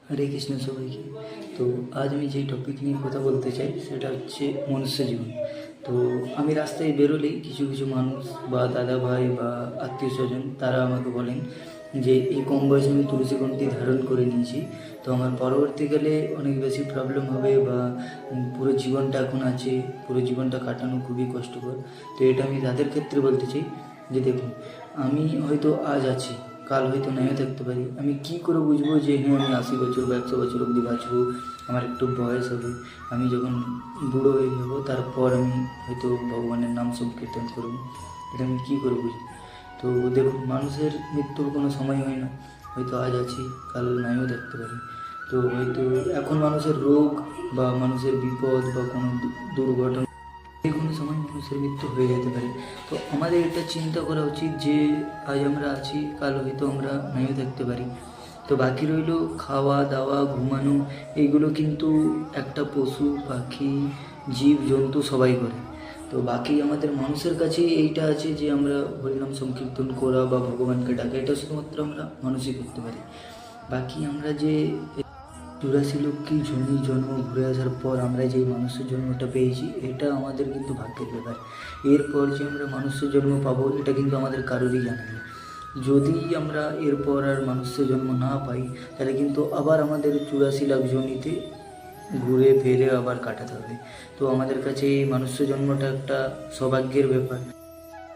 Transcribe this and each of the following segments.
হরে কৃষ্ণ সবাইকে। তো আজ আমি যেই টপিক নিয়ে কথা বলতে চাই সেটা হচ্ছে মনুষ্য জীবন। তো আমি রাস্তায় বেরোলেই কিছু কিছু মানুষ বা দাদা ভাই বা আত্মীয় স্বজন তারা আমাকে বলেন যে এই কম বয়সে আমি তুলসী গ্রন্থি ধারণ করে নিয়েছি, তো আমার পরবর্তীকালে অনেক বেশি প্রবলেম হবে বা পুরো জীবনটা এখন আছে, পুরো জীবনটা কাটানো খুবই কষ্টকর। তো এটা আমি তাদের ক্ষেত্রে বলতে চাই যে দেখুন, আমি হয়তো আজ আছি, কাল হয়তো নাও থাকতে পারি। আমি কি করে বুঝবো যে হ্যাঁ আমি 80 বছর বা 100 বছর অবধি বাঁচবো, আমার একটু বয়স হবে, আমি যখন বুড়ো হয়ে যাবো তারপর আমি হয়তো ভগবানের নাম সংকীর্তন করবো, এটা আমি কী করে বুঝবো? তো দেখুন, মানুষের মৃত্যুর কোনো সময় হয় না, হয়তো আজ আছি কাল নাও থাকতে পারি। তো হয়তো এখন মানুষের রোগ বা মানুষের বিপদ বা কোনো দুর্ঘটনা যে কোনো সময় মানুষের মৃত্যু হয়ে যেতে পারে। তো আমাদের এটা চিন্তা করা উচিত যে আজ আমরা আছি, কাল হয়তো আমরা নাও থাকতে পারি। তো বাকি রইল খাওয়া দাওয়া, ঘুমানো, এইগুলো কিন্তু একটা পশু পাখি জীব জন্তু সবাই করে। তো বাকি আমাদের মানুষের কাছেই এইটা আছে যে আমরা হরিনাম সংকীর্তন করা বা ভগবানকে ডাকা, এটা শুধুমাত্র আমরা মানুষই করতে পারি। বাকি আমরা যে 84 লক্ষ জন্ম ঘুরে আসার পর আমরা যে মানুষের জন্মটা পেয়েছি, এটা আমাদের কিন্তু ভাগ্যের ব্যাপার। এরপর যে আমরা মানুষের জন্ম পাবো এটা কিন্তু আমাদের কারোরই জানা নেই। যদি আমরা এরপর আর মানুষের জন্ম না পাই তাহলে কিন্তু আবার আমাদের 84 লাখ জনিতে ঘুরে ফিরে আবার কাটাতে হবে। তো আমাদের কাছে এই মানুষ্য জন্মটা একটা সৌভাগ্যের ব্যাপার।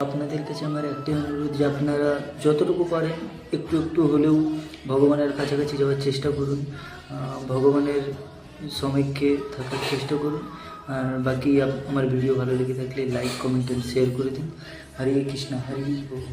আপনাদের কাছে আমার একটাই অনুরোধ যে আপনারা যতটুকু পারেন একটু একটু হলেও ভগবানের কাছাকাছি যাওয়ার চেষ্টা করুন, ভগবানের সমক্ষে থাকার চেষ্টা করুন। আর বাকি আমার ভিডিও ভালো লেগে থাকলে লাইক কমেন্ট এন্ড শেয়ার করে দিন। হরে কৃষ্ণ, হরে বল।